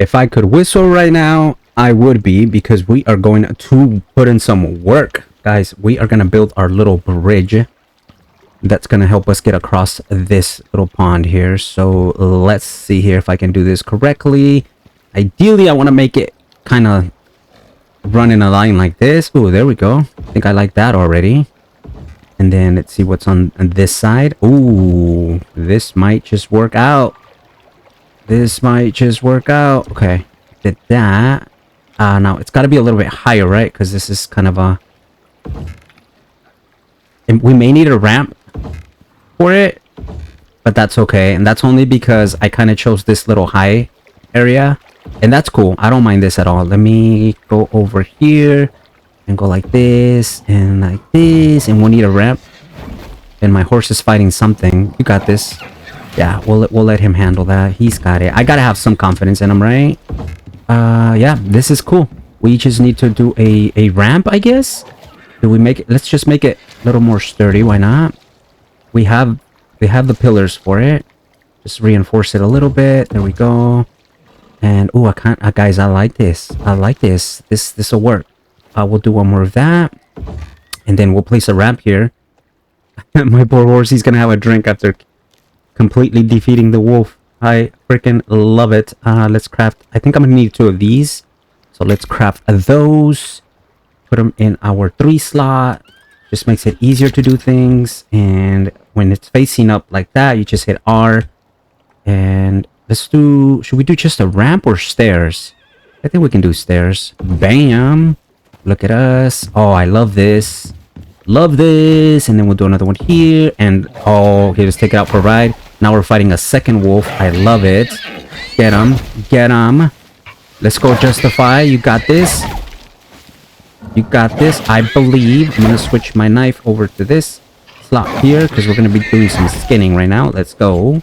If I could whistle right now, I would be, because we are going to put in some work. Guys, we are going to build our little bridge that's going to help us get across this little pond here. So let's see here if I can do this correctly. Ideally, I want to make it kind of run in a line like this. Oh, there we go. I think I like that already. And then let's see what's on this side. Ooh, this might just work out. This might just work out. Okay, did that. Now it's got to be a little bit higher, right? Because this is kind of a... And we may need a ramp for it, but that's okay. And that's only because I kind of chose this little high area. And that's cool. I don't mind this at all. Let me go over here and go like this and like this. And we'll need a ramp. And my horse is fighting something. You got this. Yeah, we'll let him handle that. He's got it. I gotta have some confidence in him, right? Yeah, this is cool. We just need to do a ramp, I guess. Do we make it? Let's just make it a little more sturdy. Why not? We have the pillars for it. Just reinforce it a little bit. There we go. And oh, guys, I like this. I like this. This will work. We'll do one more of that, and then we'll place a ramp here. My poor horse, he's gonna have a drink after completely defeating the wolf. I freaking love it. Let's craft. I think I'm gonna need 2 of these. So let's craft those. Put them in our 3 slot. Just makes it easier to do things. And when it's facing up like that, you just hit R. And let's do... Should we do just a ramp or stairs? I think we can do stairs. Bam! Look at us. Oh, I love this. Love this. And then we'll do another one here. And oh, okay, let's take it out for a ride. Now we're fighting a second wolf. I love it. Get him. Get him. Let's go, Justify. You got this. You got this. I believe. I'm going to switch my knife over to this slot here, because we're going to be doing some skinning right now. Let's go.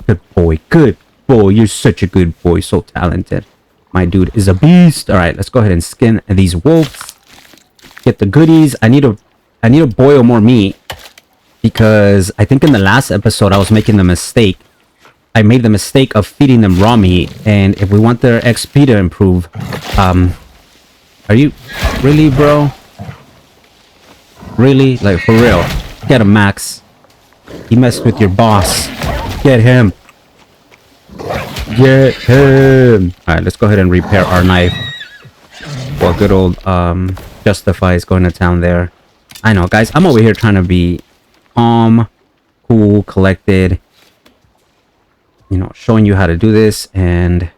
Good boy. Good boy. You're such a good boy. So talented. My dude is a beast. All right, let's go ahead and skin these wolves. Get the goodies. I need to boil more meat, because I think in the last episode I was making the mistake. I made the mistake of feeding them raw meat, and if we want their XP to improve, are you really, bro? Really? Like, for real? Get him, Max. He messed with your boss. Get him. Get him. Alright, let's go ahead and repair our knife. Well, good old Justify is going to town there. I know, guys. I'm over here trying to be calm, cool, collected. You know, showing you how to do this. And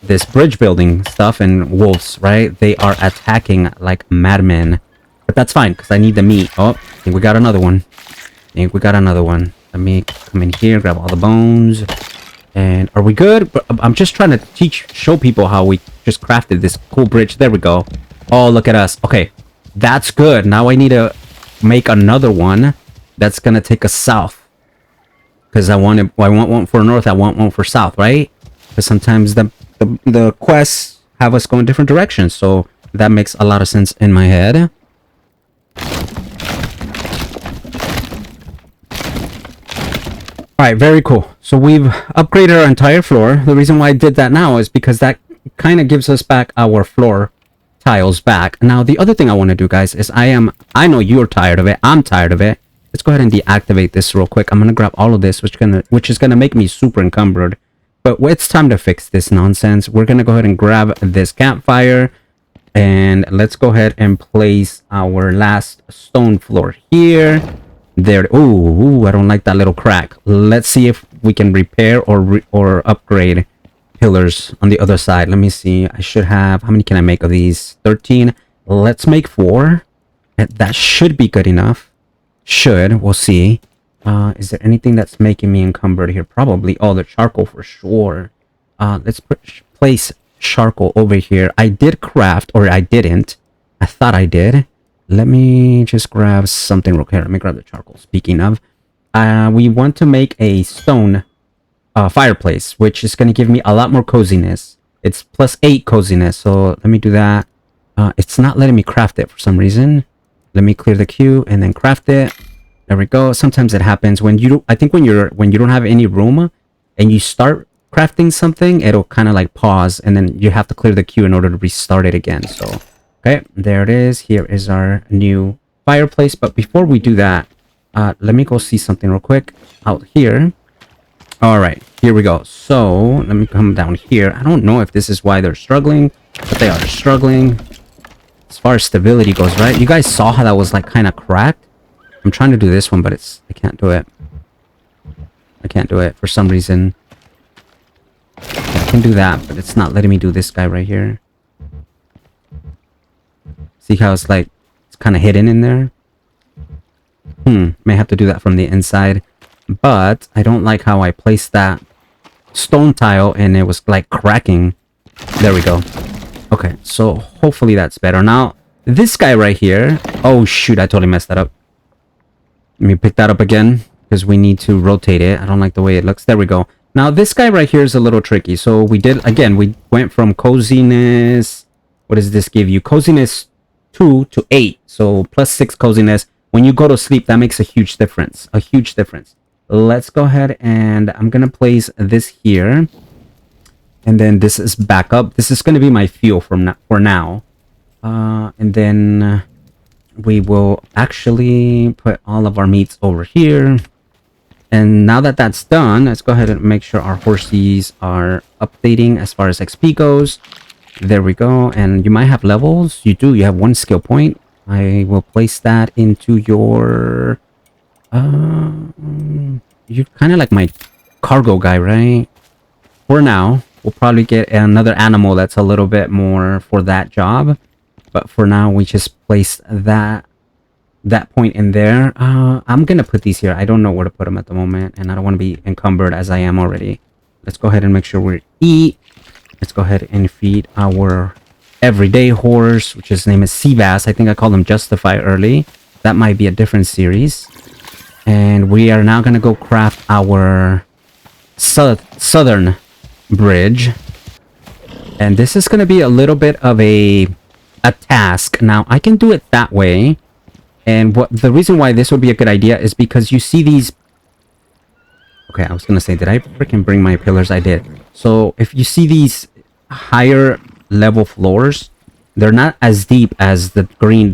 this bridge building stuff and wolves, right? They are attacking like madmen. But that's fine, because I need the meat. Oh, I think we got another one. Let me come in here, grab all the bones. And are we good? But I'm just trying to show people how we just crafted this cool bridge. There we go. Oh, look at us. Okay, that's good. Now I need to make another one that's gonna take us south. Because I want one for north, I want one for south, right? Because sometimes the quests have us go in different directions. So that makes a lot of sense in my head. Alright, very cool. So we've upgraded our entire floor. The reason why I did that now is because that kind of gives us back our floor tiles back. Now, the other thing I want to do, guys, is I know you're tired of it. I'm tired of it. Let's go ahead and deactivate this real quick. I'm going to grab all of this, which is going to make me super encumbered. But it's time to fix this nonsense. We're going to go ahead and grab this campfire. And let's go ahead and place our last stone floor here. There. Ooh, I don't like that little crack. Let's see if we can repair or upgrade pillars on the other side. Let me see. I should have... How many can I make of these? 13. Let's make 4. That should be good enough. Should. We'll see. Is there anything that's making me encumbered here? Probably. Oh, the charcoal for sure. Let's place charcoal over here. I did craft, or I didn't. I thought I did. Let me just grab something real quick. Let me grab the charcoal. Speaking of, we want to make a stone fireplace, which is going to give me a lot more coziness. It's +8 coziness, so let me do that. It's not letting me craft it for some reason. Let me clear the queue and then craft it. There we go. Sometimes it happens when you don't, I think when you don't have any room and you start crafting something, it'll kind of like pause, and then you have to clear the queue in order to restart it again. So, okay, there it is. Here is our new fireplace. But before we do that, let me go see something real quick out here. All right, here we go. So let me come down here. I don't know if this is why they're struggling, but they are struggling as far as stability goes, right? You guys saw how that was like kind of cracked. I'm trying to do this one, but I can't do it. I can't do it for some reason. Okay, I can do that, but it's not letting me do this guy right here. See how it's like, it's kind of hidden in there? May have to do that from the inside. But I don't like how I placed that stone tile and it was like cracking. There we go. Okay, so hopefully that's better. Now, this guy right here. Oh shoot, I totally messed that up. Let me pick that up again because we need to rotate it. I don't like the way it looks. There we go. Now, this guy right here is a little tricky. So we did, again, we went from coziness. What does this give you? Coziness 2 to 8. So plus 6 coziness. When you go to sleep, that makes a huge difference. A huge difference. Let's go ahead and I'm going to place this here. And then this is backup. This is going to be my fuel for now. And then we will actually put all of our meats over here. And now that that's done, let's go ahead and make sure our horsies are updating as far as XP goes. There we go. And you might have levels. You do. You have 1 skill point. I will place that into your... you're kind of like my cargo guy, right? For now, we'll probably get another animal that's a little bit more for that job. But for now, we just place that point in there. I'm gonna put these here. I don't know where to put them at the moment, and I don't want to be encumbered as I am already. Let's go ahead and make sure we eat. Let's go ahead and feed our everyday horse, which his name is Seabass. I think I called him Justify early. That might be a different series. And we are now gonna go craft our southern bridge. And this is gonna be a little bit of a task. Now, I can do it that way. And the reason why this would be a good idea is because you see these... Okay, I was gonna say, did I freaking bring my pillars? I did. So, if you see these higher level floors, they're not as deep as the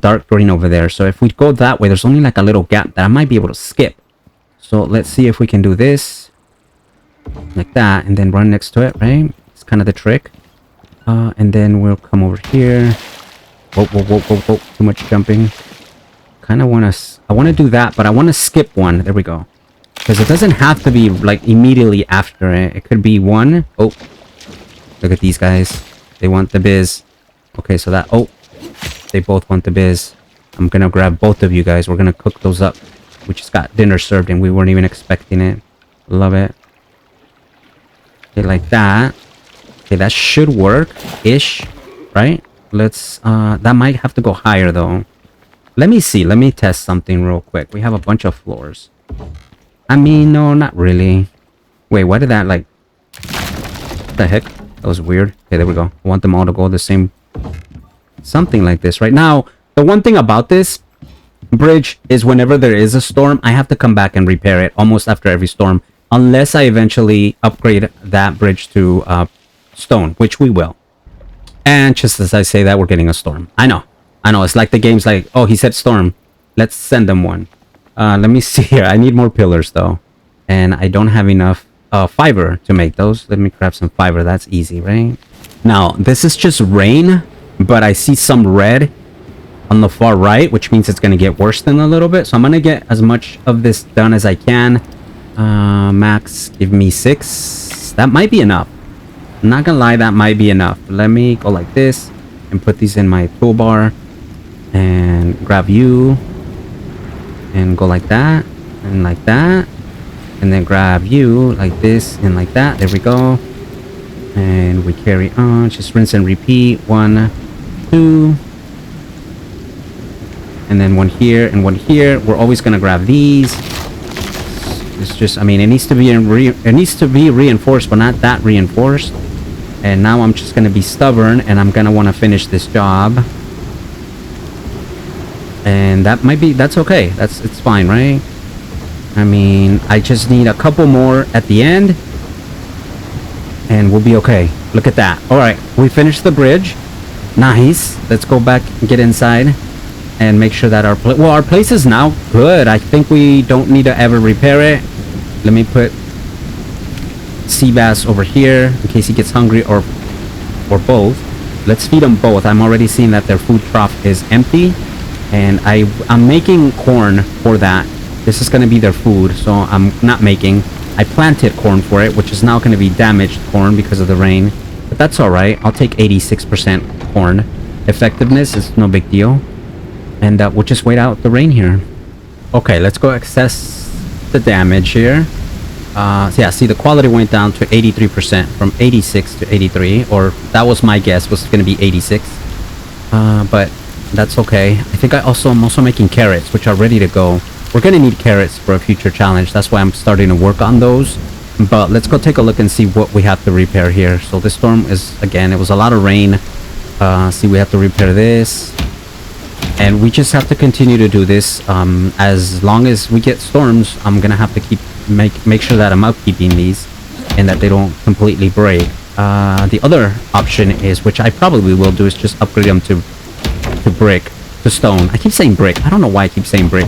dark green over there. So if we go that way, there's only like a little gap that I might be able to skip. So let's see if we can do this like that and then run next to it, right? It's kind of the trick. And then we'll come over here. Whoa, whoa, whoa, whoa, whoa. Too much jumping. Kind of want to... I want to do that, but I want to skip one. There we go. Because it doesn't have to be like immediately after it. It could be one. Oh, look at these guys. They want the biz. Okay, so that... Oh, they both want the biz. I'm gonna grab both of you guys. We're gonna cook those up. We just got dinner served and we weren't even expecting it. Love it. Okay, like that. Okay, that should work-ish, right? Let's... that might have to go higher, though. Let me see. Let me test something real quick. We have a bunch of floors. I mean, no, not really. Wait, why did that, like... What the heck? That was weird. Okay, there we go. I want them all to go the same... Something like this. Right now, the one thing about this bridge is whenever there is a storm, I have to come back and repair it almost after every storm. Unless I eventually upgrade that bridge to stone, which we will. And just as I say that, we're getting a storm. I know. It's like the game's like, oh, he said storm. Let's send them one. Let me see here. I need more pillars, though. And I don't have enough fiber to make those. Let me grab some fiber. That's easy, right? Now, this is just rain, but I see some red on the far right, which means it's going to get worse than a little bit. So I'm going to get as much of this done as I can. Max, give me 6. That might be enough. I'm not going to lie, that might be enough. Let me go like this and put these in my toolbar and grab you and go like that and like that. And then grab you like this and like that. There we go. And we carry on. Just rinse and repeat. 1, 2. And then one here and one here. We're always going to grab these. It's just, I mean, it needs to be reinforced, but not that reinforced. And now I'm just going to be stubborn and I'm going to want to finish this job. And that might be, that's okay. It's fine, right? I mean, I just need a couple more at the end. and we'll be okay. Look at that. All right, we finished the bridge. Nice. Let's go back and get inside and make sure that our place is now good. I think we don't need to ever repair it. Let me put sea bass over here in case he gets hungry, or both. Let's feed them both. I'm already seeing that their food trough is empty, and I'm making corn for that. This is going to be their food, so I'm not making. I planted corn for it, which is now going to be damaged corn because of the rain, but that's all right. I'll take 86% corn effectiveness. It's no big deal, and we'll just wait out the rain here. Okay, let's go assess the damage here. So yeah, see, the quality went down to 83% from 86 to 83, or that was my guess, was going to be 86. But that's okay. I think I'm also making carrots, which are ready to go. We're going to need carrots for a future challenge. That's why I'm starting to work on those. But let's go take a look and see what we have to repair here. So this storm is, again, it was a lot of rain. See, we have to repair this. And we just have to continue to do this. As long as we get storms, I'm going to have to keep make sure that I'm upkeeping these and that they don't completely break. The other option is, which I probably will do, is just upgrade them to brick, to stone. I keep saying brick. I don't know why I keep saying brick.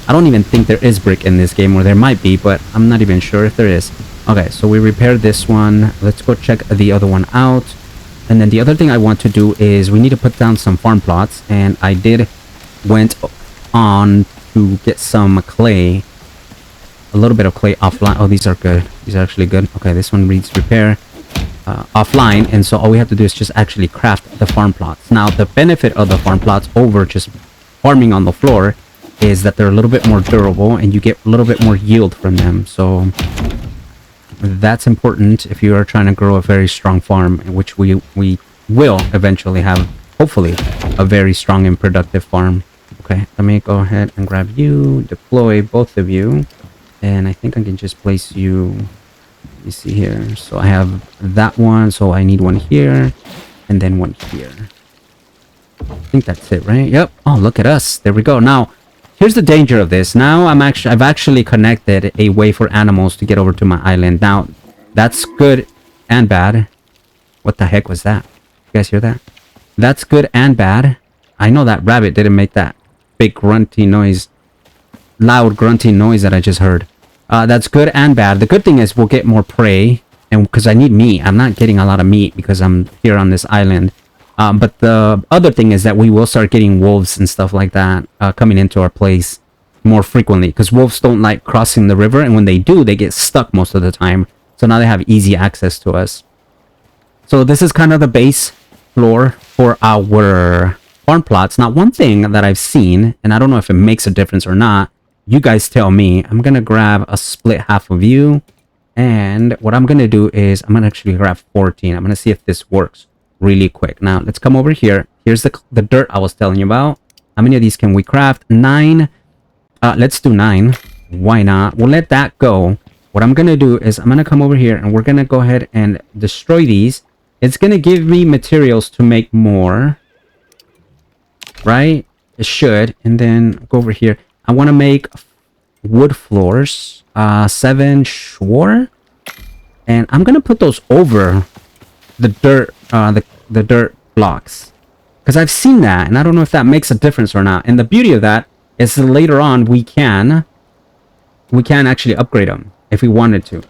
I don't even think there is brick in this game, or there might be, but I'm not even sure if there is. Okay, so we repaired this one. Let's go check the other one out. And then the other thing I want to do is we need to put down some farm plots, and I went on to get some clay. A little bit of clay offline. Oh, these are good. These are actually good. Okay, this one reads repair offline, and so all we have to do is just actually craft the farm plots. Now, the benefit of the farm plots over just farming on the floor is that they're a little bit more durable, and you get a little bit more yield from them. So that's important if you are trying to grow a very strong farm, which we will eventually have, hopefully, a very strong and productive farm. Okay, let me go ahead and grab you, deploy both of you. And I think I can just place you, let me see here. So I have that one, so I need one here, and then one here. I think that's it, right? Yep. Oh, look at us. There we go. Now, here's the danger of this. Now I've actually connected a way for animals to get over to my island. Now, that's good and bad. What the heck was that? You guys hear that? That's good and bad. I know that rabbit didn't make that big grunty noise. Loud grunting noise that I just heard. That's good and bad. The good thing is we'll get more prey, and because I need meat. I'm not getting a lot of meat because I'm here on this island. But the other thing is that we will start getting wolves and stuff like that coming into our place more frequently, because wolves don't like crossing the river, and when they do, they get stuck most of the time. So now they have easy access to us. So this is kind of the base floor for our farm plots. Now, one thing that I've seen, and I don't know if it makes a difference or not, you guys tell me. I'm gonna grab a split half of you, and what I'm gonna do is I'm gonna actually grab 14. I'm gonna see if this works really quick. Now let's come over here. Here's the dirt I was telling you about. How many of these can we craft? 9. Let's do 9. Why not? We'll let that go. What I'm gonna do is I'm gonna come over here, and we're gonna go ahead and destroy these. It's gonna give me materials to make more, right? It should. And then go over here. I want to make wood floors, 7 sure, and I'm gonna put those over the dirt, the dirt blocks, because I've seen that, and I don't know if that makes a difference or not. And the beauty of that is that later on we can actually upgrade them if we wanted to.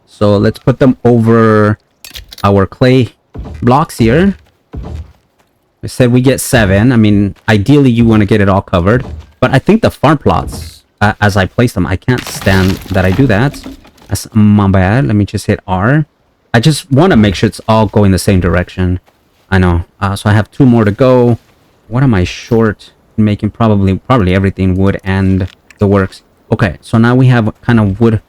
So let's put them over our clay blocks here. I said we get 7. I mean, ideally you want to get it all covered. But I think the farm plots, as I place them, I can't stand that I do that. That's my bad. Let me just hit R. I just want to make sure it's all going the same direction. I know. So I have 2 more to go. What am I short? Making probably everything, wood and the works. Okay, so now we have kind of wood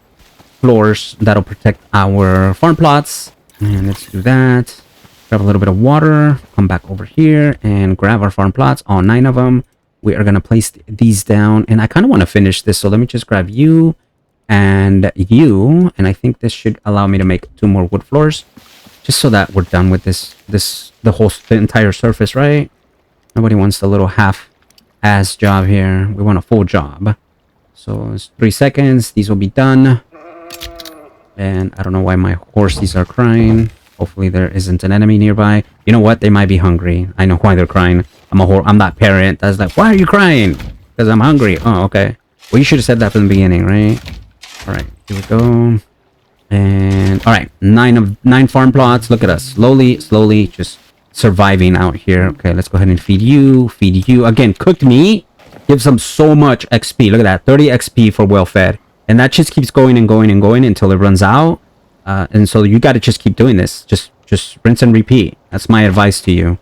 floors that'll protect our farm plots. And let's do that. Grab a little bit of water. Come back over here and grab our farm plots. All 9 of them. We are going to place these down, and I kind of want to finish this, so let me just grab you and you, and I think this should allow me to make 2 more wood floors, just so that we're done with the entire surface, right? Nobody wants the little half-ass job here. We want a full job. So it's 3 seconds. These will be done. And I don't know why my horses are crying. Hopefully there isn't an enemy nearby. You know what? They might be hungry. I know why they're crying. I'm that parent that's like, why are you crying? Because I'm hungry. Oh, okay. Well, you should have said that from the beginning, right? All right, here we go. And all right, 9 farm plots. Look at us, slowly, just surviving out here. Okay, let's go ahead and feed you. Again, cooked meat gives them so much XP. Look at that, 30 XP for well fed, and that just keeps going and going and going until it runs out. And so you got to just keep doing this. Just rinse and repeat. That's my advice to you.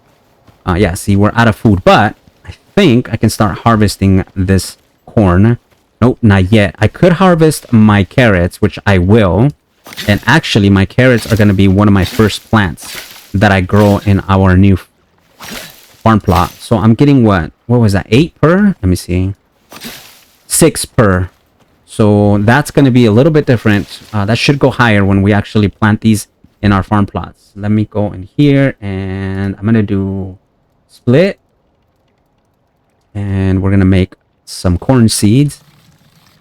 Yeah, see, we're out of food, but I think I can start harvesting this corn. Nope, not yet. I could harvest my carrots, which I will. And actually, my carrots are going to be one of my first plants that I grow in our new farm plot. So I'm getting what was that? 8 per? Let me see. 6 per. So that's going to be a little bit different. That should go higher when we actually plant these in our farm plots. Let me go in here and I'm going to do split. And we're going to make some corn seeds.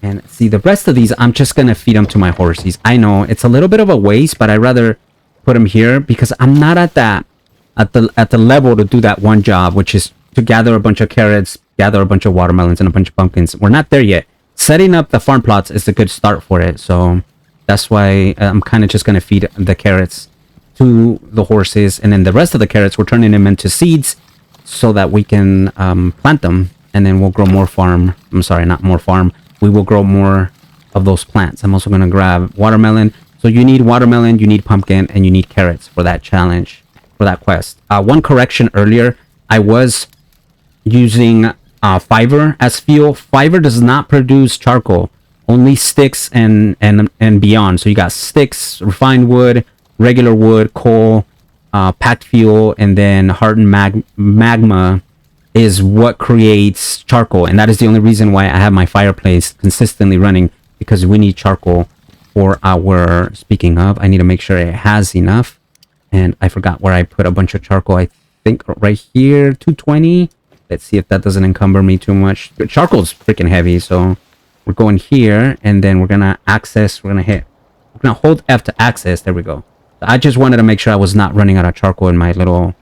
And see, the rest of these, I'm just going to feed them to my horses. I know it's a little bit of a waste, but I'd rather put them here because I'm not at the level to do that one job, which is to gather a bunch of carrots, gather a bunch of watermelons and a bunch of pumpkins. We're not there yet. Setting up the farm plots is a good start for it. So that's why I'm kind of just going to feed the carrots to the horses. And then the rest of the carrots, we're turning them into seeds so that we can plant them. And then we'll grow more farm. I'm sorry, not more farm. We will grow more of those plants. I'm also going to grab watermelon. So you need watermelon, you need pumpkin, and you need carrots for that challenge, for that quest. One correction earlier, I was using fiber as fuel. Fiber does not produce charcoal, only sticks and beyond. So you got sticks, refined wood, regular wood, coal, packed fuel, and then hardened magma is what creates charcoal. And that is the only reason why I have my fireplace consistently running, because we need charcoal for our, speaking of, I need to make sure it has enough. And I forgot where I put a bunch of charcoal. I think right here, 220. Let's see if that doesn't encumber me too much. Charcoal's freaking heavy, so we're going here, and then we're gonna access, we're gonna hold F to access. There we go. I just wanted to make sure I was not running out of charcoal in my little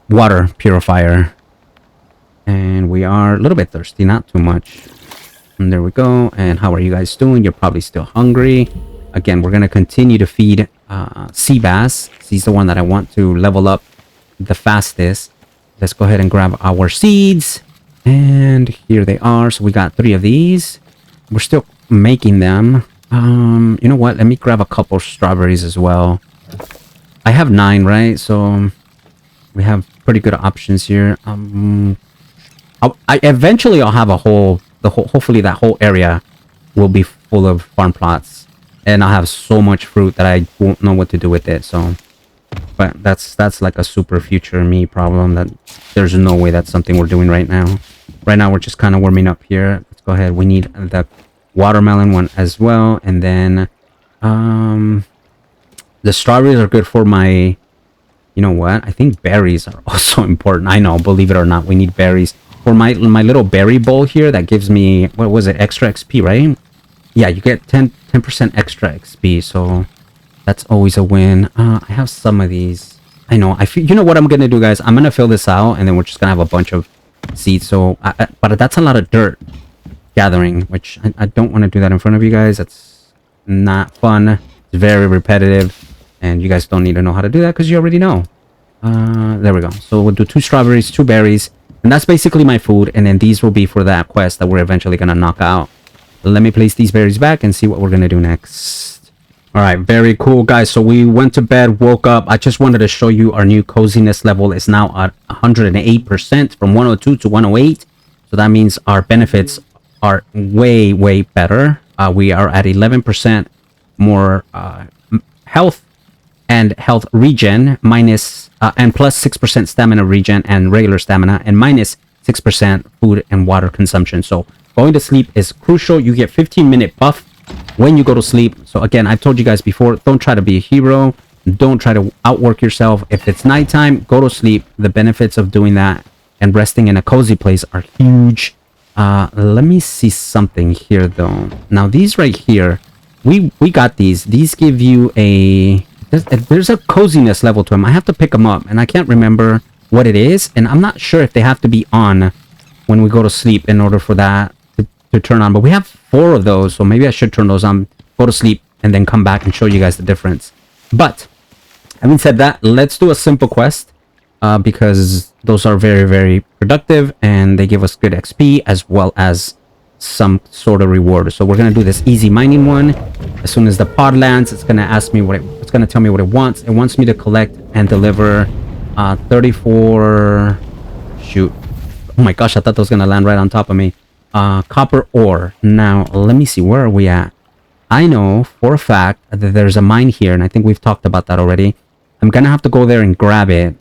water purifier. And we are a little bit thirsty, not too much. And there we go. And how are you guys doing? You're probably still hungry. Again, we're going to continue to feed sea bass. He's the one that I want to level up the fastest. Let's go ahead and grab our seeds. And here they are. So we got 3 of these. We're still making them. You know what? Let me grab a couple strawberries as well. I have 9, right? So we have pretty good options here. Eventually I'll have hopefully that whole area will be full of farm plots, and I'll have so much fruit that I won't know what to do with it. So, but that's like a super future me problem. That there's no way that's something we're doing right now. Right now we're just kind of warming up here. Let's go ahead. We need the watermelon one as well, and then the strawberries are good for my. You know what? I think berries are also important. I know, believe it or not, we need berries. For my little berry bowl here, that gives me, what was it, extra XP, right? Yeah, you get 10% extra XP, so that's always a win. I have some of these. I know, you know what I'm gonna do, guys? I'm gonna fill this out, and then we're just gonna have a bunch of seeds. So, but that's a lot of dirt gathering, which I don't want to do that in front of you guys. That's not fun. It's very repetitive, and you guys don't need to know how to do that because you already know. There we go. So we'll do 2 strawberries, 2 berries. And that's basically my food. And then these will be for that quest that we're eventually going to knock out. Let me place these berries back and see what we're going to do next. All right. Very cool, guys. So we went to bed, woke up. I just wanted to show you our new coziness level is now at 108% from 102 to 108. So that means our benefits are way, way better. We are at 11% more health and health regen minus and plus 6% stamina regen and regular stamina, and minus 6% food and water consumption. So going to sleep is crucial. You get 15-minute buff when you go to sleep. So again, I've told you guys before, don't try to be a hero. Don't try to outwork yourself. If it's nighttime, go to sleep. The benefits of doing that and resting in a cozy place are huge. Let me see something here though. Now these right here, we got these. These give you a... There's a coziness level to them. I have to pick them up, and I can't remember what it is, and I'm not sure if they have to be on when we go to sleep in order for that to turn on. But we have 4 of those, so maybe I should turn those on, go to sleep, and then come back and show you guys the difference. But having said that, let's do a simple quest, because those are very, very productive, and they give us good XP as well as some sort of reward. So we're gonna do this easy mining one. As soon as the pod lands, it's gonna ask me it's gonna tell me what it wants. It wants me to collect and deliver 34... Shoot. Oh my gosh, I thought that was gonna land right on top of me. Copper ore. Now, let me see. Where are we at? I know for a fact that there's a mine here, and I think we've talked about that already. I'm gonna have to go there and grab it.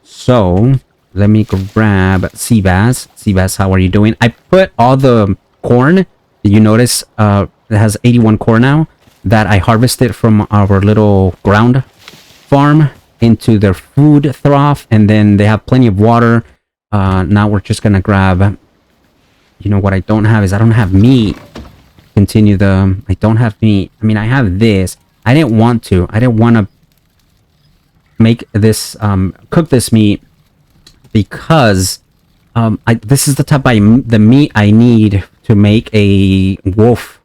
So, let me grab sea bass. Sea bass, how are you doing? I put all the corn. You notice it has 81 corn now that I harvested from our little ground farm into their food trough, and then they have plenty of water. Now we're just gonna grab... You know what I don't have is I don't have meat. Continue the... I don't have meat. I mean, I have this. I didn't want to. I didn't want to make this... cook this meat because this is the type of the meat I need to make a wolf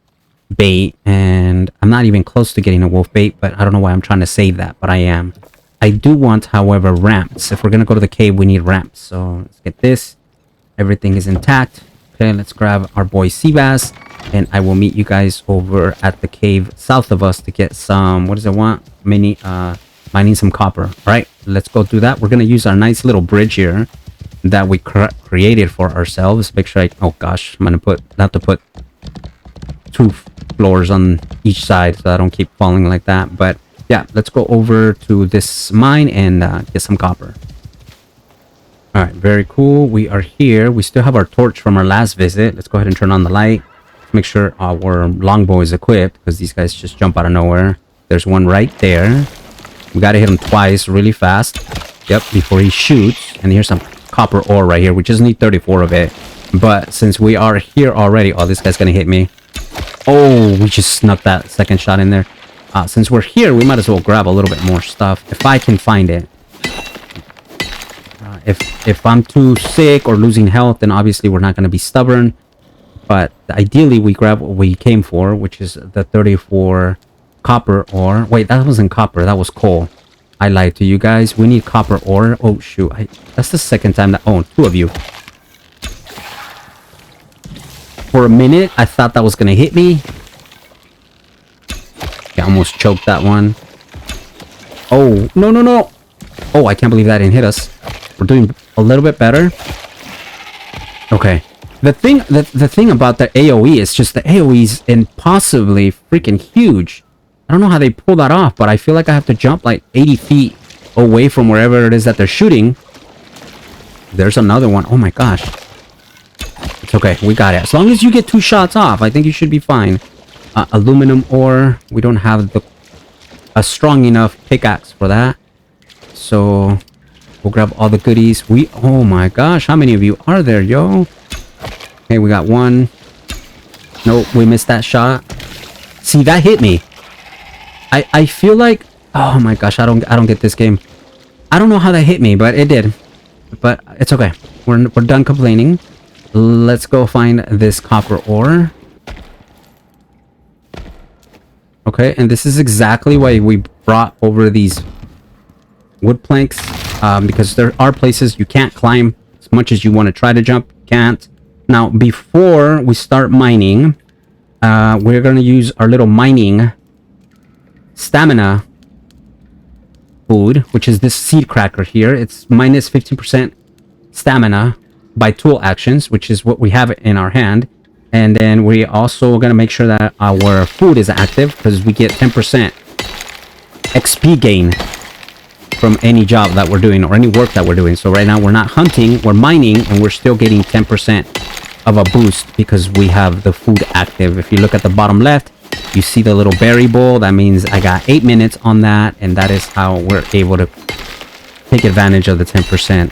bait, and I'm not even close to getting a wolf bait, but I don't know why I'm trying to save that, but I am. I do want, however, ramps. If we're gonna go to the cave, we need ramps. So let's get this. Everything is intact. Okay, let's grab our boy sea bass, and I will meet you guys over at the cave south of us to get some... What does it want? Mining some copper. All right, let's go do that. We're gonna use our nice little bridge here that we created for ourselves. Make sure oh gosh, I'm gonna have to put 2 floors on each side so I don't keep falling like that. But yeah, let's go over to this mine and get some copper. All right, very cool. We are here. We still have our torch from our last visit. Let's go ahead and turn on the light. Make sure our longbow is equipped, because these guys just jump out of nowhere. There's one right there. We gotta hit him twice really fast. Yep, before he shoots. And here's some copper ore right here. We just need 34 of it. But since we are here already... Oh, this guy's gonna hit me. Oh, we just snuck that second shot in there. Since we're here, we might as well grab a little bit more stuff if I can find it. If I'm too sick or losing health, then obviously we're not going to be stubborn. But ideally, we grab what we came for, which is the 34 copper ore. Wait, that wasn't copper. That was coal. I lied to you guys. We need copper ore. Oh, shoot. That's the second time that... Oh, 2 of you. For a minute, I thought that was going to hit me. I almost choked that one. Oh, no, no, no. Oh, I can't believe that didn't hit us. We're doing a little bit better. Okay. The thing about the AoE is just the AoE is impossibly freaking huge. I don't know how they pull that off, but I feel like I have to jump like 80 feet away from wherever it is that they're shooting. There's another one. Oh my gosh. It's okay. We got it. As long as you get 2 shots off, I think you should be fine. Aluminum ore. We don't have a strong enough pickaxe for that. So we'll grab all the goodies. Oh my gosh, how many of you are there, yo? Okay, we got 1. Nope, we missed that shot. See, that hit me. I feel like... Oh my gosh, I don't get this game. I don't know how that hit me, but it did. But it's okay. We're done complaining. Let's go find this copper ore. Okay, and this is exactly why we brought over these wood planks, because there are places you can't climb as much as you want to try to jump. Can't. Now, before we start mining, we're going to use our little mining stamina food, which is this seed cracker here. It's minus 15% stamina by tool actions, which is what we have in our hand. And then we also going to make sure that our food is active, because we get 10% XP gain from any job that we're doing or any work that we're doing. So right now we're not hunting, we're mining, and we're still getting 10% of a boost because we have the food active. If you look at the bottom left, you see the little berry bowl. That means I got 8 minutes on that, and that is how we're able to take advantage of the 10%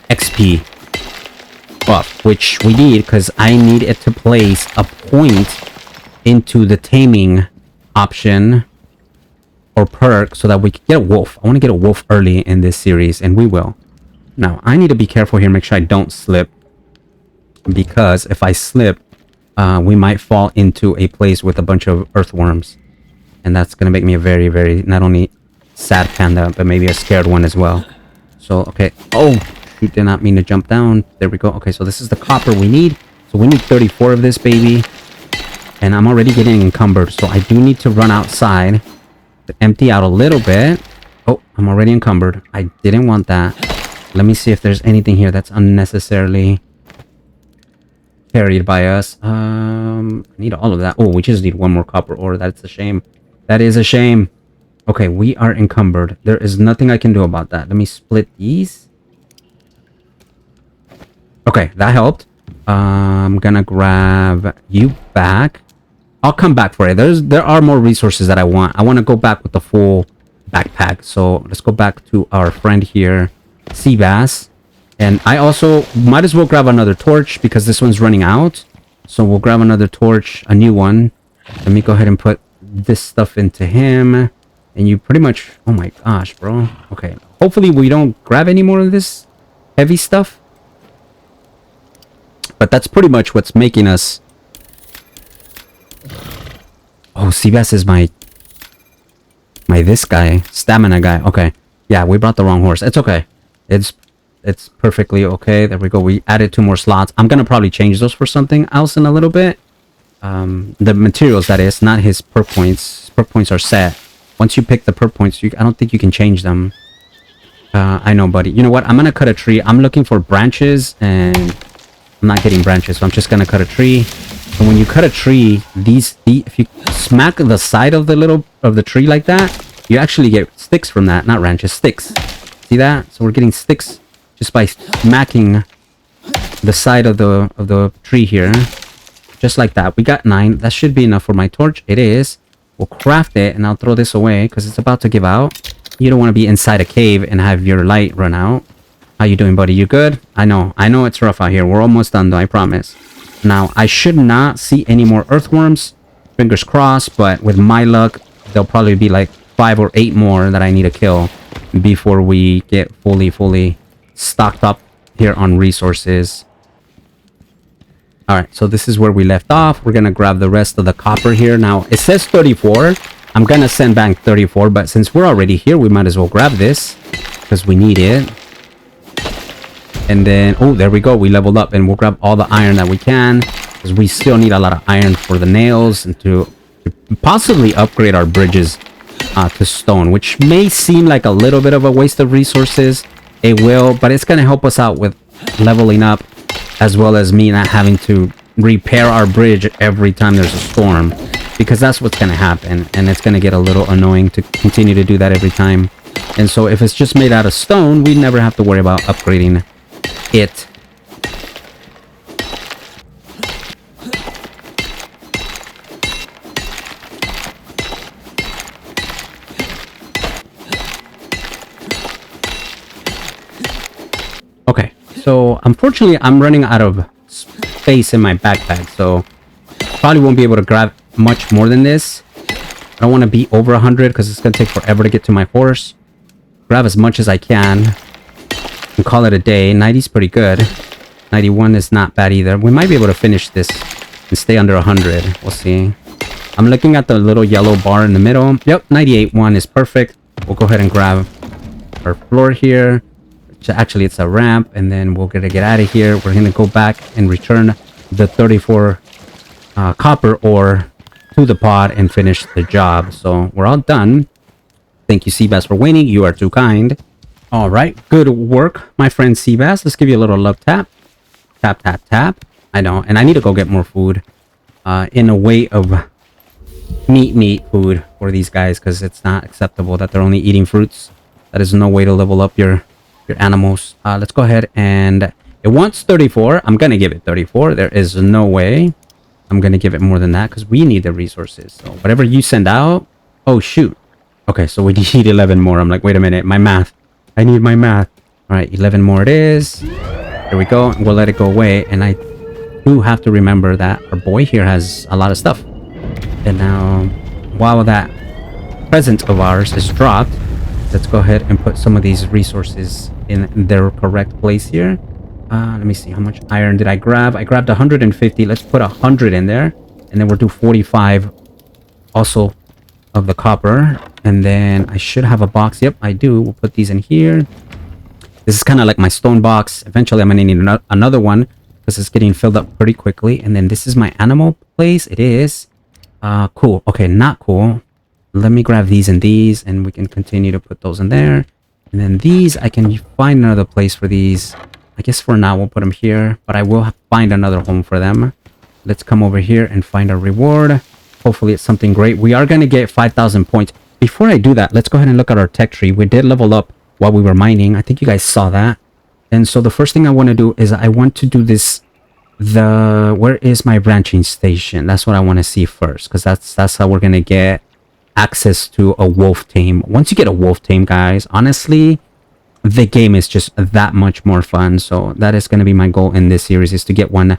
XP buff, which we need because I need it to place a point into the taming option or perk so that we can get a wolf. I want to get a wolf early in this series, and we will. Now, I need to be careful here, make sure I don't slip. Because if I slip, we might fall into a place with a bunch of earthworms. And that's going to make me a very, very, not only sad panda, but maybe a scared one as well. So, okay. Oh, you did not mean to jump down. There we go. Okay, so this is the copper we need. So we need 34 of this, baby. And I'm already getting encumbered. So I do need to run outside. Empty out a little bit. Oh, I'm already encumbered. I didn't want that. Let me see if there's anything here that's unnecessarily carried by us. I need all of that. Oh, we just need one more copper ore. That's a shame. That is a shame. Okay, we are encumbered. There is nothing I can do about that. Let me split these. Okay, that helped. I'm gonna grab you back. I'll come back for it. There are more resources that I want. I want to go back with the full backpack. So let's go back to our friend here, sea bass. And I also might as well grab another torch because this one's running out. So we'll grab another torch, a new one. Let me go ahead and put this stuff into him. And you pretty much... Oh my gosh, bro. Okay. Hopefully we don't grab any more of this heavy stuff. But that's pretty much what's making us... Oh, Seabass is my this guy. Stamina guy. Okay. Yeah, we brought the wrong horse. It's okay. It's perfectly okay. There we go. We added 2 more slots. I'm gonna probably change those for something else in a little bit. The materials, that is, not his perk points. Perk points are set. Once you pick the perk points, I don't think you can change them. I know, buddy. You know what? I'm gonna cut a tree. I'm looking for branches, and I'm not getting branches, so I'm just gonna cut a tree. And when you cut a tree, if you smack the side of the tree like that, you actually get sticks from that. Not branches, sticks. See that? So we're getting sticks just by smacking the side of the tree here. Just like that. We got 9. That should be enough for my torch. It is. We'll craft it, and I'll throw this away because it's about to give out. You don't want to be inside a cave and have your light run out. How you doing, buddy? You good? I know it's rough out here. We're almost done, though, I promise. Now, I should not see any more earthworms. Fingers crossed, but with my luck, there'll probably be like 5 or 8 more that I need to kill before we get fully stocked up here on resources. Alright, so this is where we left off. We're gonna grab the rest of the copper here. Now, it says 34. I'm gonna send back 34, but since we're already here, we might as well grab this because we need it. And then, oh, there we go. We leveled up, and we'll grab all the iron that we can because we still need a lot of iron for the nails and to possibly upgrade our bridges to stone, which may seem like a little bit of a waste of resources. It will, but it's going to help us out with leveling up, as well as me not having to repair our bridge every time there's a storm, because that's what's going to happen, and it's going to get a little annoying to continue to do that every time. And so if it's just made out of stone, we never have to worry about upgrading it. Okay, so unfortunately I'm running out of space in my backpack, so probably won't be able to grab much more than this. I don't want to be over 100 because it's going to take forever to get to my horse. Grab as much as I can and call it a day. 90 is pretty good. 91 is not bad either. We might be able to finish this and stay under 100. We'll see. I'm looking at the little yellow bar in the middle. Yep, 98.1 is perfect. We'll go ahead and grab our floor here. Actually, it's a ramp, and then we're gonna get out of here. We're gonna go back and return the 34 copper ore to the pod and finish the job. So we're all done. Thank you, Seabass, for winning. You are too kind. All right, good work, my friend Seabass. Let's give you a little love tap. Tap, tap, tap. I know, and I need to go get more food in a way of meat food for these guys, because it's not acceptable that they're only eating fruits. That is no way to level up your animals. Let's go ahead, and it wants 34. I'm gonna give it 34. There is no way I'm gonna give it more than that because we need the resources. So whatever you send out. Oh shoot. Okay, so we need 11 more. I'm like, wait a minute, my math. I need my math. All right, 11 more it is. There we go. We'll let it go away. And I do have to remember that our boy here has a lot of stuff. And now while that present of ours is dropped, let's go ahead and put some of these resources in their correct place here. Let me see, how much iron did I grab? I grabbed 150. Let's put 100 in there, and then we'll do 45 also of the copper. And then I should have a box. Yep, I do. We'll put these in here. This is kind of like my stone box. Eventually I'm gonna need another one because it's getting filled up pretty quickly. And then this is my animal place. It is cool. Okay, not cool. Let me grab these and these, and we can continue to put those in there. And then these, I can find another place for these. I guess for now we'll put them here, but I will find another home for them. Let's come over here and find a reward. Hopefully it's something great. We are going to get 5,000 points. Before I do that, let's go ahead and look at our tech tree. We did level up while we were mining. I think you guys saw that. And so the first thing I want to do is I want to do this. Where is my branching station? That's what I want to see first, because that's how we're going to get access to a wolf tame. Once you get a wolf tame, guys, honestly, the game is just that much more fun. So that is going to be my goal in this series, is to get one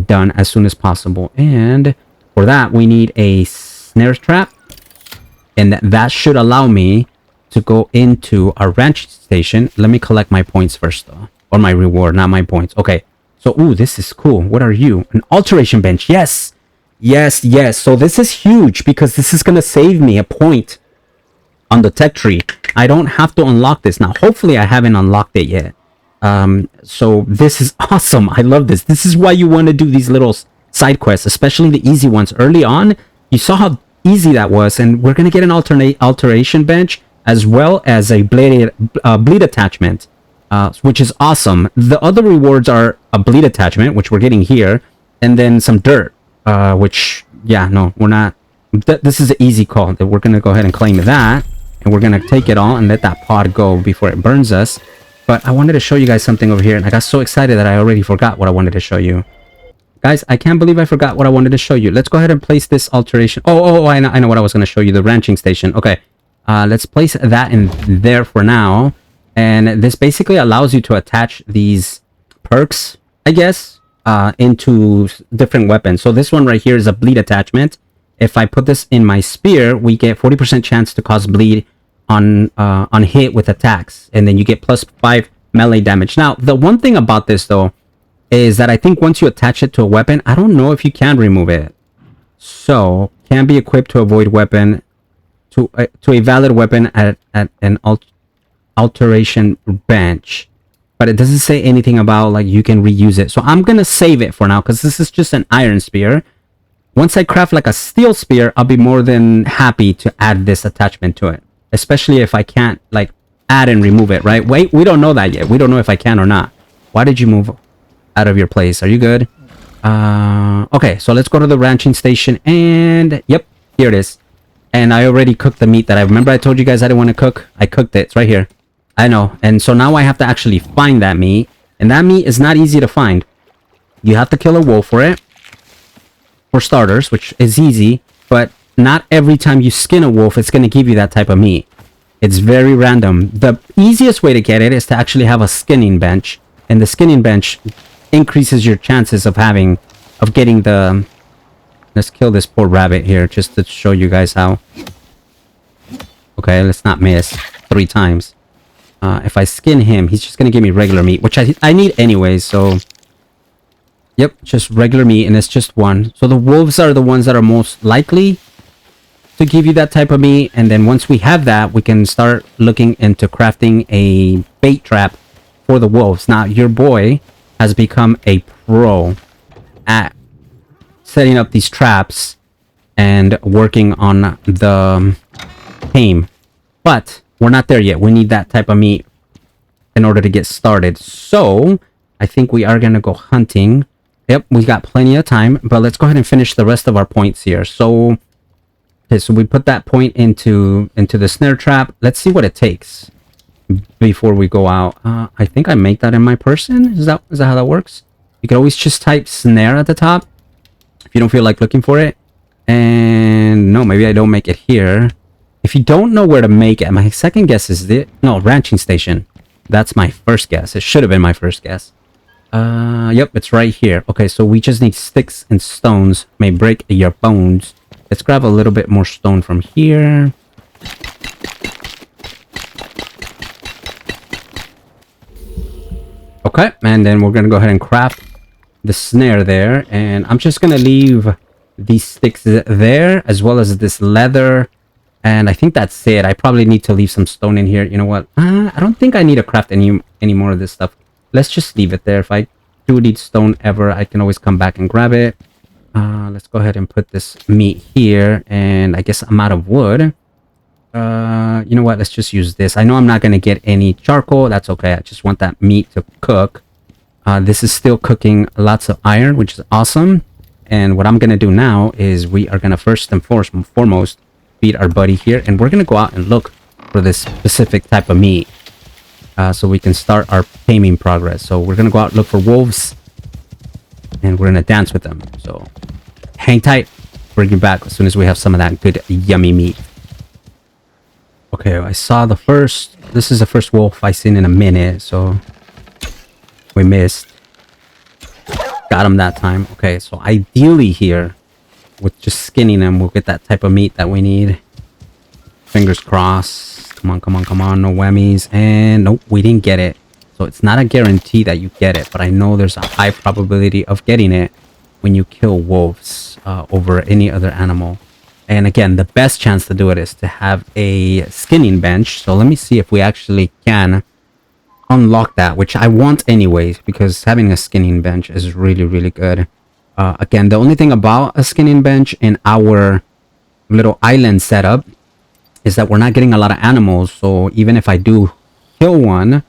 done as soon as possible. And for that, we need a snare trap, and that should allow me to go into our ranch station. Let me collect my points first, though, or my reward, not my points. Okay, so ooh, this is cool. What are you? An alteration bench. Yes, yes. So this is huge because this is gonna save me a point on the tech tree. I don't have to unlock this now. Hopefully I haven't unlocked it yet. So this is awesome. I love this. This is why you want to do these little side quests, especially the easy ones early on. You saw how easy that was, and we're gonna get an alteration bench as well as a bleed attachment, which is awesome. The other rewards are a bleed attachment, which we're getting here, and then some dirt, which, yeah, no, we're not. This is an easy call. That we're gonna go ahead and claim that, and we're gonna take it all and let that pod go before it burns us. But I wanted to show you guys something over here, and I got so excited that I already forgot what I wanted to show you. Guys, I can't believe I forgot what I wanted to show you. Let's go ahead and place this alteration. I know what I was going to show you. The ranching station. Okay. Let's place that in there for now. And this basically allows you to attach these perks, I guess, into different weapons. So this one right here is a bleed attachment. If I put this in my spear, we get 40% chance to cause bleed on hit with attacks. And then you get +5 melee damage. Now, the one thing about this, though, is that I think once you attach it to a weapon, I don't know if you can remove it. So, can be equipped to avoid weapon, to a valid weapon at an alteration bench. But it doesn't say anything about, like, you can reuse it. So, I'm going to save it for now, because this is just an iron spear. Once I craft, like, a steel spear, I'll be more than happy to add this attachment to it. Especially if I can't, like, add and remove it, right? Wait, we don't know that yet. We don't know if I can or not. Why did you move out of your place? Are you good? Okay, so let's go to the ranching station, and yep, here it is. And I already cooked the meat that I remember I told you guys I didn't want to cook. I cooked it. It's right here. I know. And so now I have to actually find that meat, and that meat is not easy to find. You have to kill a wolf for it, for starters, which is easy, but not every time you skin a wolf it's going to give you that type of meat. It's very random. The easiest way to get it is to actually have a skinning bench, and the skinning bench increases your chances of getting the... Let's kill this poor rabbit here just to show you guys how. Okay, let's not miss 3 times. If I skin him, he's just gonna give me regular meat, which I need anyways. So yep, just regular meat, and it's just 1. So the wolves are the ones that are most likely to give you that type of meat. And then once we have that, we can start looking into crafting a bait trap for the wolves. Now, your boy has become a pro at setting up these traps and working on the tame. But we're not there yet. We need that type of meat in order to get started. So, I think we are going to go hunting. Yep, we got plenty of time. But let's go ahead and finish the rest of our points here. So, okay, so we put that point into the snare trap. Let's see what it takes before we go out. I think I make that in my person. Is that how that works? You can always just type snare at the top if you don't feel like looking for it. And no, maybe I don't make it here. If you don't know where to make it, my second guess is ranching station. That's my first guess. It should have been my first guess. Yep, it's right here. Okay, so we just need sticks and stones may break your bones. Let's grab a little bit more stone from here. Okay, and then we're gonna go ahead and craft the snare there, and I'm just gonna leave these sticks there as well as this leather, and I think that's it. I probably need to leave some stone in here. You know what? I don't think I need to craft any more of this stuff. Let's just leave it there. If I do need stone ever, I can always come back and grab it. Let's go ahead and put this meat here, and I guess I'm out of wood. You know what? Let's just use this. I know I'm not gonna get any charcoal. That's okay. I just want that meat to cook. This is still cooking lots of iron, which is awesome. And what I'm gonna do now is we are gonna first and foremost feed our buddy here, and we're gonna go out and look for this specific type of meat, so we can start our taming progress. So we're gonna go out and look for wolves, and we're gonna dance with them. So hang tight. Bring you back as soon as we have some of that good yummy meat. Okay, I saw the first. This is the first wolf I've seen in a minute, so we missed. Got him that time. Okay, so ideally here, with just skinning them, we'll get that type of meat that we need. Fingers crossed. Come on, come on, come on. No whammies. And nope, we didn't get it. So it's not a guarantee that you get it, but I know there's a high probability of getting it when you kill wolves over any other animal. And again, the best chance to do it is to have a skinning bench. So let me see if we actually can unlock that, which I want anyways, because having a skinning bench is really, really good. Again, the only thing about a skinning bench in our little island setup is that we're not getting a lot of animals. So even if I do kill one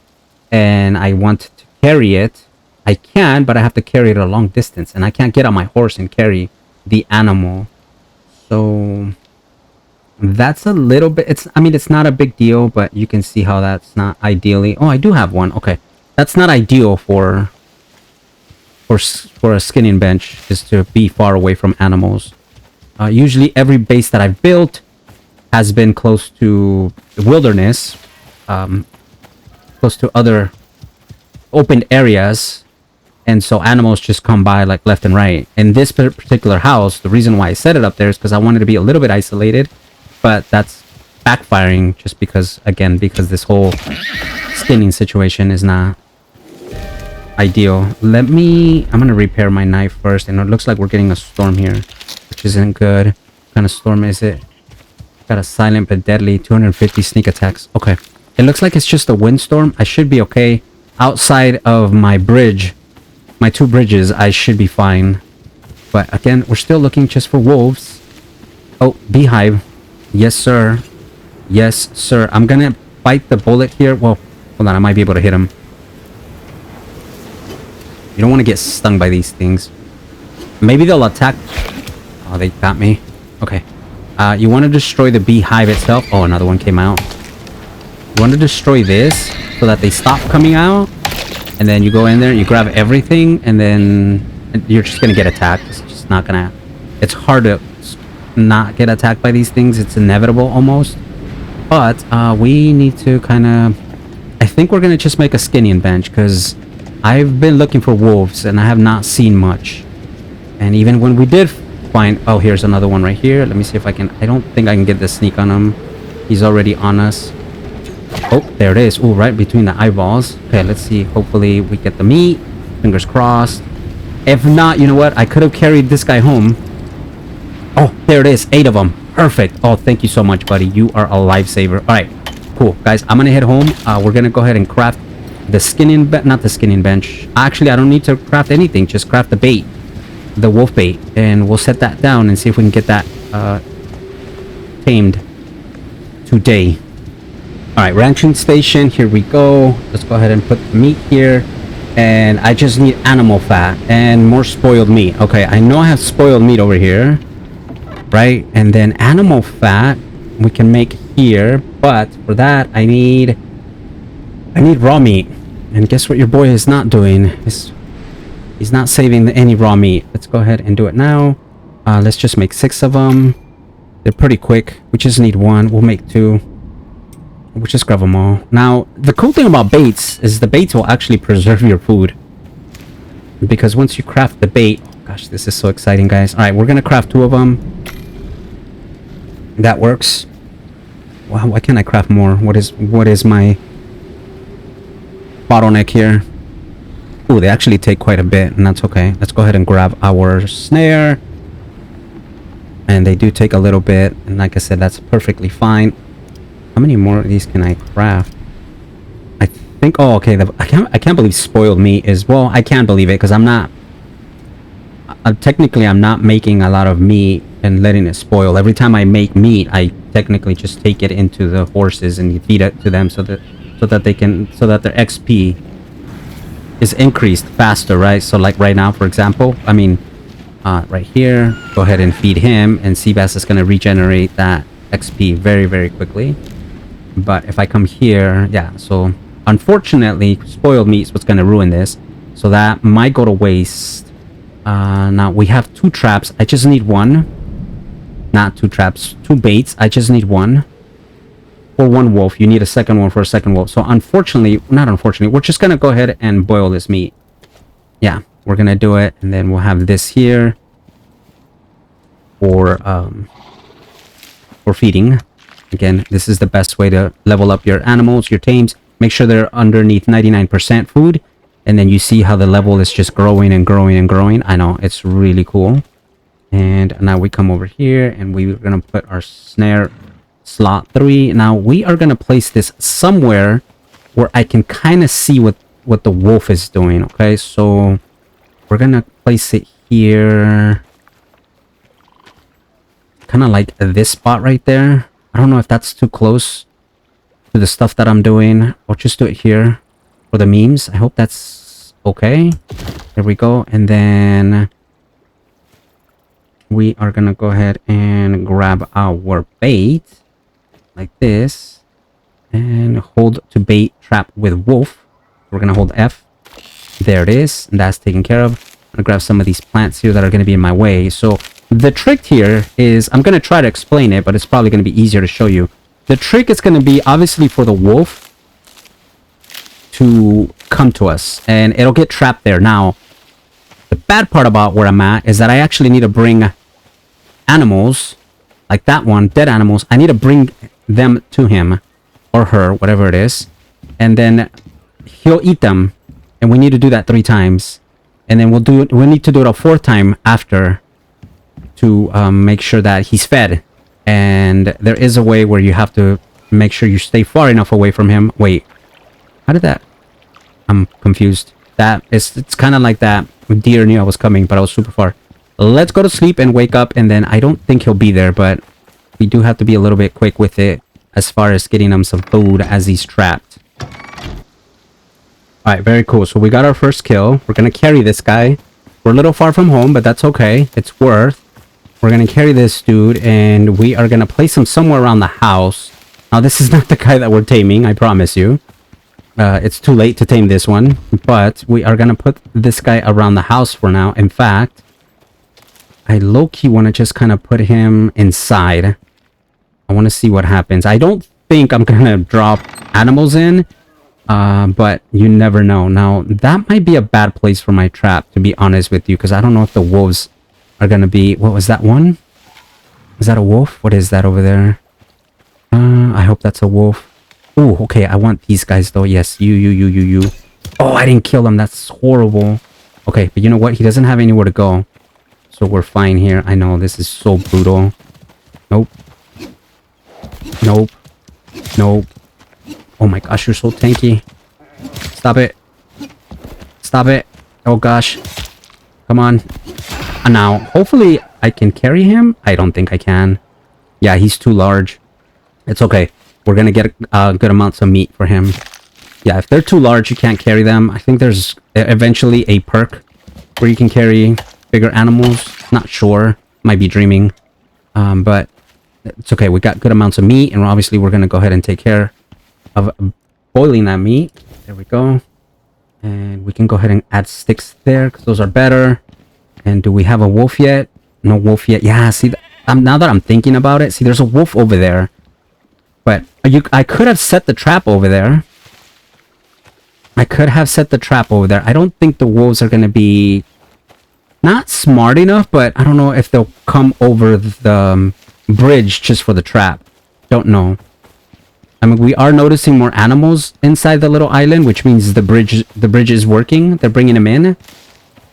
and I want to carry it, I can, but I have to carry it a long distance, and I can't get on my horse and carry the animal. So that's a little bit, I mean, it's not a big deal, but you can see how that's not ideally. Oh, I do have one. Okay. That's not ideal for a skinning bench, is to be far away from animals. Usually every base that I've built has been close to the wilderness, close to other open areas. And so animals just come by like left and right. In this particular house, the reason why I set it up there is because I wanted to be a little bit isolated. But that's backfiring just because, again, because this whole skinning situation is not ideal. I'm going to repair my knife first. And it looks like we're getting a storm here, which isn't good. What kind of storm is it? Got a silent but deadly 250 sneak attacks. Okay. It looks like it's just a windstorm. I should be okay. Outside of my bridge, my two bridges, I should be fine. But again, we're still looking just for wolves. Oh, beehive. Yes, sir. Yes, sir. I'm gonna bite the bullet here. Well, hold on. I might be able to hit him. You don't want to get stung by these things. Maybe they'll attack. Oh, they got me. Okay. You want to destroy the beehive itself. Oh, another one came out. You want to destroy this so that they stop coming out. And then you go in there, you grab everything, and then you're just gonna get attacked. It's just not gonna... It's hard to not get attacked by these things. It's inevitable almost. But we need to kind of... I think we're gonna just make a skinning bench, because I've been looking for wolves and I have not seen much. And even when we did find... Oh, here's another one right here. Let me see if I can... I don't think I can get the sneak on him. He's already on us. Oh, there it is. Oh, right between the eyeballs. Okay, let's see. Hopefully we get the meat. Fingers crossed. If not, you know what? I could have carried this guy home. Oh, there it is. 8 of them. Perfect. Oh, thank you so much, buddy. You are a lifesaver. All right, cool. Guys, I'm going to head home. We're going to go ahead and craft the skinning bench. Not the skinning bench. Actually, I don't need to craft anything. Just craft the bait. The wolf bait. And we'll set that down and see if we can get that tamed today. Alright, ranching station, here we go. Let's go ahead and put the meat here. And I just need animal fat and more spoiled meat. Okay, I know I have spoiled meat over here. Right? And then animal fat we can make here. But for that, I need raw meat. And guess what your boy is not doing? He's not saving any raw meat. Let's go ahead and do it now. Let's just make 6 of them. They're pretty quick. We just need 1. We'll make 2. We'll just grab them all. Now, the cool thing about baits is the baits will actually preserve your food. Because once you craft the bait... Oh gosh, this is so exciting, guys. Alright, we're going to craft 2 of them. That works. Wow, why can't I craft more? What is my bottleneck here? Ooh, they actually take quite a bit, and that's okay. Let's go ahead and grab our snare. And they do take a little bit, and like I said, that's perfectly fine. How many more of these can I craft? I think, oh, okay, I can't believe spoiled meat is, well, I can believe it, because I'm not, technically I'm not making a lot of meat and letting it spoil. Every time I make meat, I technically just take it into the horses and feed it to them so that their XP is increased faster, right? So like right now, for example, I mean, right here, go ahead and feed him, and Seabass is going to regenerate that XP very, very quickly. But if I come here, yeah, so unfortunately, spoiled meat is what's going to ruin this. So that might go to waste. Now we have 2 traps. I just need 1. Not 2 traps, 2 baits. I just need 1. For 1 wolf, you need a second one for a second wolf. So unfortunately, not unfortunately, we're just going to go ahead and boil this meat. Yeah, we're going to do it. And then we'll have this here for feeding. Again, this is the best way to level up your animals, your tames. Make sure they're underneath 99% food. And then you see how the level is just growing and growing and growing. I know, it's really cool. And now we come over here and we're going to put our snare slot 3. Now we are going to place this somewhere where I can kind of see what the wolf is doing. Okay, so we're going to place it here. Kind of like this spot right there. I don't know if that's too close to the stuff that I'm doing. I'll just do it here for the memes. I hope that's okay. There we go. And then we are going to go ahead and grab our bait like this and hold to bait trap with wolf. We're going to hold F. There it is. And that's taken care of. I'm going to grab some of these plants here that are going to be in my way. So the trick here is, I'm going to try to explain it, but it's probably going to be easier to show you. The trick is going to be obviously for the wolf to come to us, and it'll get trapped there. Now, the bad part about where I'm at is that I actually need to bring animals, like that one, dead animals. I need to bring them to him or her, whatever it is, and then he'll eat them, and we need to do that 3 times, and then we'll need to do it a 4th time after to make sure that he's fed. And there is a way where you have to make sure you stay far enough away from him. Wait, how did that? I'm confused. It's kind of like that deer knew I was coming, but I was super far. Let's go to sleep and wake up, and then I don't think he'll be there, but we do have to be a little bit quick with it as far as getting him some food as he's trapped. Alright, very cool. So we got our first kill. We're gonna carry this guy. We're a little far from home, but that's okay. It's worth. We're going to carry this dude, and we are going to place him somewhere around the house. Now, this is not the guy that we're taming, I promise you. It's too late to tame this one, but we are going to put this guy around the house for now. In fact, I low-key want to just kind of put him inside. I want to see what happens. I don't think I'm going to drop animals in, but you never know. Now, that might be a bad place for my trap, to be honest with you, because I don't know if the wolves are gonna be... What was that one? Is that a wolf? What is that over there? I hope that's a wolf. Oh, okay, I want these guys though. Yes, you. Oh, I didn't kill him. That's horrible. Okay, but you know what? He doesn't have anywhere to go. So we're fine here. I know, this is so brutal. Nope. Nope. Nope. Oh my gosh, you're so tanky. Stop it. Stop it. Oh gosh. Come on. Now, hopefully I can carry him. I don't think I can. Yeah, he's too large. It's okay. We're gonna get good amounts of meat for him. Yeah, if they're too large, you can't carry them. I think there's eventually a perk where you can carry bigger animals. Not sure. Might be dreaming. But it's okay. We got good amounts of meat, and obviously we're gonna go ahead and take care of boiling that meat. There we go. And we can go ahead and add sticks there, because those are better. And do we have a wolf yet? No wolf yet. Yeah, see, now that I'm thinking about it, see, there's a wolf over there. But I could have set the trap over there. I don't think the wolves are going to be... Not smart enough, but I don't know if they'll come over the bridge just for the trap. Don't know. I mean, we are noticing more animals inside the little island, which means the bridge is working. They're bringing them in.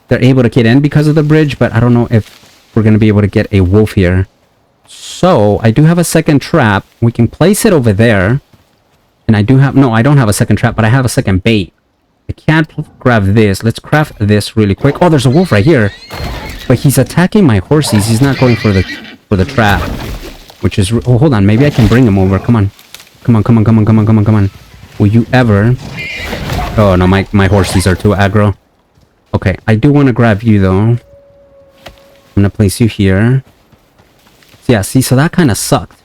They're able to get in because of the bridge, but I don't know if we're going to be able to get a wolf here. So, I do have a second trap. We can place it over there. And I do have... No, I don't have a second trap, but I have a second bait. I can't grab this. Let's craft this really quick. Oh, there's a wolf right here. But he's attacking my horses. He's not going for the trap. Which is... Oh, hold on. Maybe I can bring him over. Come on. Come on, come on, come on, come on, come on, come on. Will you ever... Oh, no, my horses are too aggro. Okay, I do want to grab you, though. I'm going to place you here. Yeah, see, so that kind of sucked.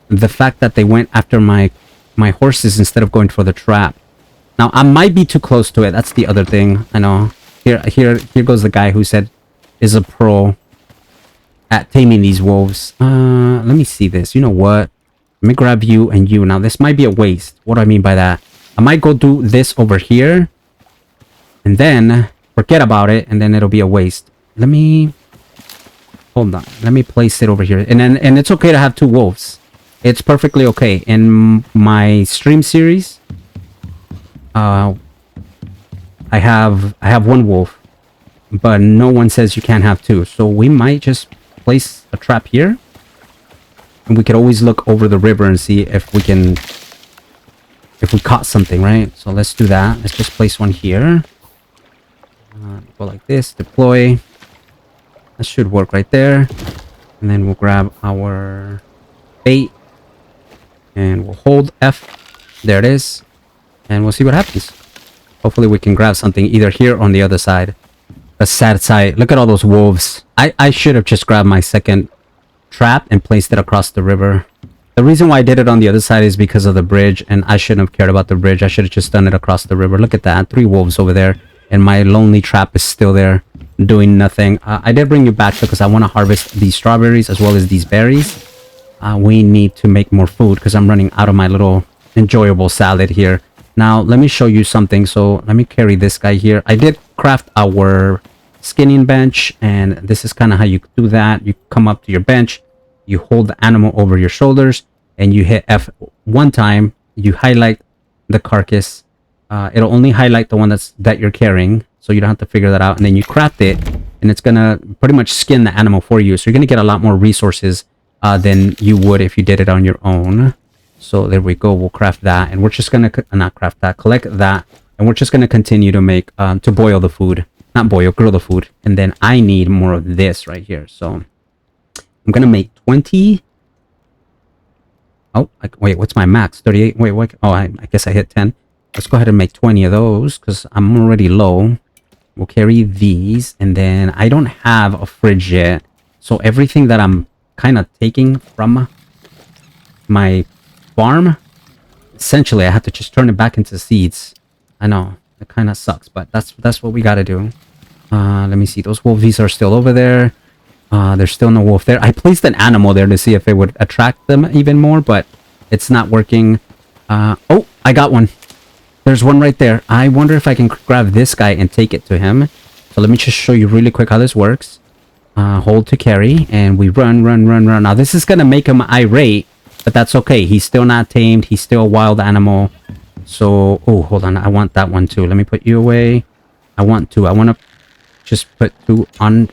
The fact that they went after my horses instead of going for the trap. Now, I might be too close to it. That's the other thing. I know. Here goes the guy who said is a pro at taming these wolves. Let me see this. You know what? Let me grab you and you. Now, this might be a waste. What do I mean by that? I might go do this over here. And then forget about it. And then it'll be a waste. Let me... Hold on. Let me place it over here. And it's okay to have two wolves. It's perfectly okay. In my stream series, I have one wolf, but no one says you can't have two. So we might just place a trap here, and we could always look over the river and see if we caught something, right? So let's do that. Let's just place one here. Go like this. Deploy. That should work right there. And then we'll grab our bait. And we'll hold F. There it is. And we'll see what happens. Hopefully we can grab something either here or on the other side. A sad sight. Look at all those wolves. I should have just grabbed my second trap and placed it across the river. The reason why I did it on the other side is because of the bridge. And I shouldn't have cared about the bridge. I should have just done it across the river. Look at that. 3 wolves over there. And my lonely trap is still there. Doing nothing. I did bring you back because I want to harvest these strawberries as well as these berries. We need to make more food because I'm running out of my little enjoyable salad here. Now, let me show you something. So, let me carry this guy here. I did craft our skinning bench, and this is kind of how you do that. You come up to your bench, you hold the animal over your shoulders, and you hit F one time. You highlight the carcass. It'll only highlight the one that you're carrying, so you don't have to figure that out. And then you craft it, and it's gonna pretty much skin the animal for you. So you're gonna get a lot more resources than you would if you did it on your own. So there we go. We'll craft that, and we're just gonna not craft that, collect that, and we're just gonna continue to make to boil the food, not boil, grill the food. And then I need more of this right here. So I'm gonna make 20. Oh, wait, what's my max? 38. Wait, what? Oh, I guess I hit 10. Let's go ahead and make 20 of those because I'm already low. We'll carry these, and then I don't have a fridge yet, so everything that I'm kind of taking from my farm, essentially I have to just turn it back into seeds. I know it kind of sucks, but that's what we got to do. Let me see. Those wolves are still over there. There's still no wolf there. I placed an animal there to see if it would attract them even more, but it's not working. Oh, I got one. There's one right there. I wonder if I can grab this guy and take it to him. So let me just show you really quick how this works. Hold to carry, and we run. Now this is gonna make him irate, but that's okay. He's still not tamed. He's still a wild animal. So, oh, hold on. I want that one too. Let me put you away. I want to just put 2 on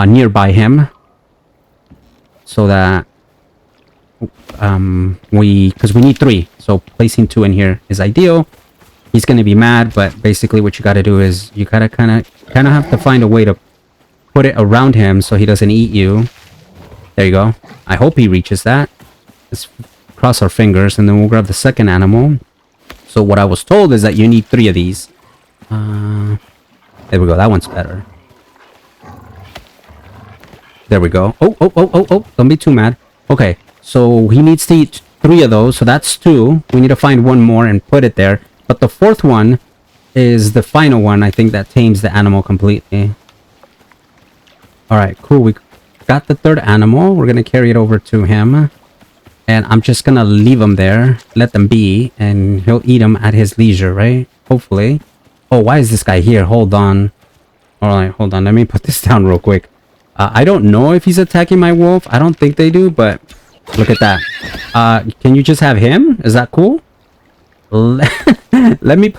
nearby him, so that because we need 3. So placing 2 in here is ideal. He's gonna be mad, but basically what you gotta do is you gotta kind of have to find a way to put it around him so he doesn't eat you. There you go. I hope he reaches that. Let's cross our fingers, and then we'll grab the second animal. So what I was told is that you need 3 of these. There we go. That one's better. There we go. Oh. Don't be too mad. Okay. So he needs to eat 3 of those. So that's 2. We need to find 1 more and put it there. But the 4th one is the final one, I think, that tames the animal completely. Alright, cool. We got the 3rd animal. We're going to carry it over to him. And I'm just going to leave him there. Let them be. And he'll eat them at his leisure, right? Hopefully. Oh, why is this guy here? Hold on. Alright, hold on. Let me put this down real quick. I don't know if he's attacking my wolf. I don't think they do, but look at that. Can you just have him? Is that cool? Let me...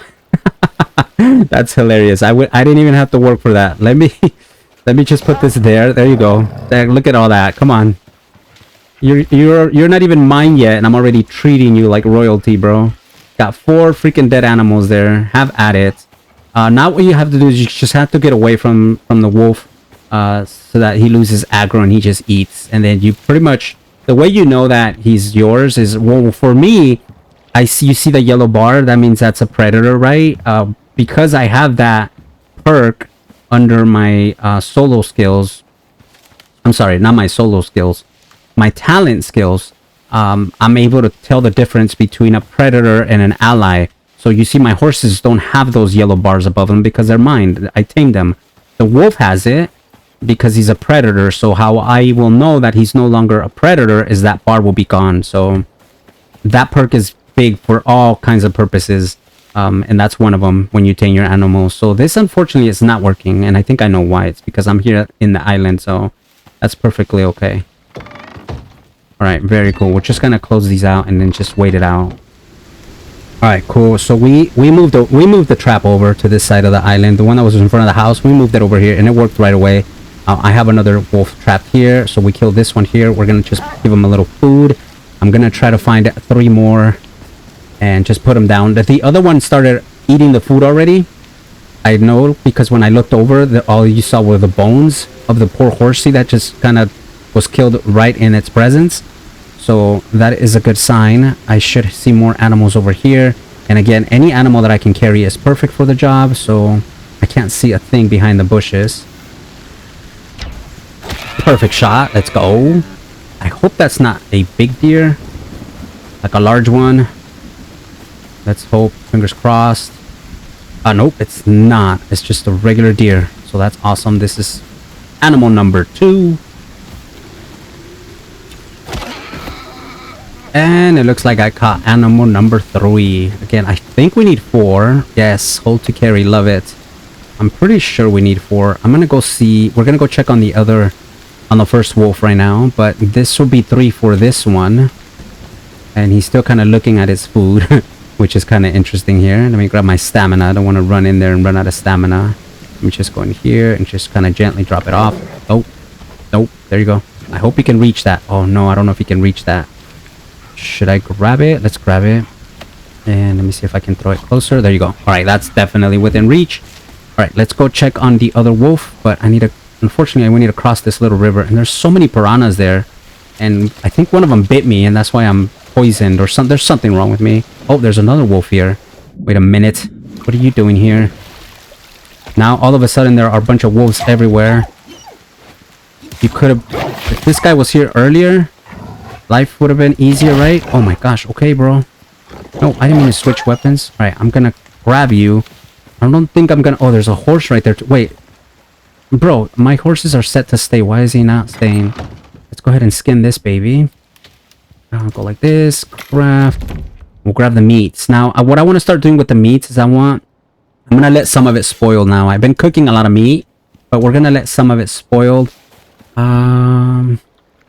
That's hilarious. I didn't even have to work for that. Let me just put this there. There you go. There, look at all that. Come on. You're not even mine yet, and I'm already treating you like royalty, bro. Got 4 freaking dead animals there. Have at it. Now what you have to do is you just have to get away from the wolf, so that he loses aggro and he just eats. And then you pretty much, the way you know that he's yours is, well, for me, you see the yellow bar. That means that's a predator, right? Because I have that perk under my solo skills. I'm sorry, not my solo skills. My talent skills. I'm able to tell the difference between a predator and an ally. So you see my horses don't have those yellow bars above them because they're mine. I tamed them. The wolf has it because he's a predator. So how I will know that he's no longer a predator is that bar will be gone. So that perk is big for all kinds of purposes. And that's one of them when you tame your animals. So this unfortunately is not working. And I think I know why. It's because I'm here in the island. So that's perfectly okay. Alright, very cool. We're just gonna close these out and then just wait it out. Alright, cool. So we moved the trap over to this side of the island. The one that was in front of the house, we moved it over here and it worked right away. I have another wolf trap here. So we kill this one here. We're gonna just give him a little food. I'm gonna try to find 3 more and just put them down. The other one started eating the food already. I know because when I looked over, all you saw were the bones of the poor horsey that just kind of was killed right in its presence. So that is a good sign. I should see more animals over here. And again, any animal that I can carry is perfect for the job. So I can't see a thing behind the bushes. Perfect shot. Let's go. I hope that's not a big deer. Like a large one. Let's hope. Fingers crossed. Nope, it's not. It's just a regular deer. So that's awesome. This is animal number 2. And it looks like I caught animal number 3. Again, I think we need 4. Yes, hold to carry. Love it. I'm pretty sure we need 4. I'm gonna go see. We're gonna go check on on the first wolf right now. But this will be 3 for this one. And he's still kind of looking at his food, which is kind of interesting here. Let me grab my stamina. I don't want to run in there and run out of stamina. Let me just go in here and just kind of gently drop it off. Oh, nope. There you go. I hope he can reach that. Oh no, I don't know if he can reach that. Should I grab it? Let's grab it. And let me see if I can throw it closer. There you go. All right, that's definitely within reach. All right, let's go check on the other wolf. But unfortunately, we need to cross this little river. And there's so many piranhas there. And I think one of them bit me, and that's why I'm poisoned or something. There's something wrong with me. Oh, there's another wolf here. Wait a minute. What are you doing here? Now, all of a sudden, there are a bunch of wolves everywhere. You could have... If this guy was here earlier... Life would have been easier, right? Oh my gosh. Okay, bro. No, I didn't mean to switch weapons. All right, I'm gonna grab you. I don't think I'm gonna... Oh, there's a horse right there. Wait. Bro, my horses are set to stay. Why is he not staying? Let's go ahead and skin this baby. I'll go like this. Craft. We'll grab the meats. Now, what I want to start doing with the meats is I'm gonna let some of it spoil now. I've been cooking a lot of meat, but we're gonna let some of it spoil. Go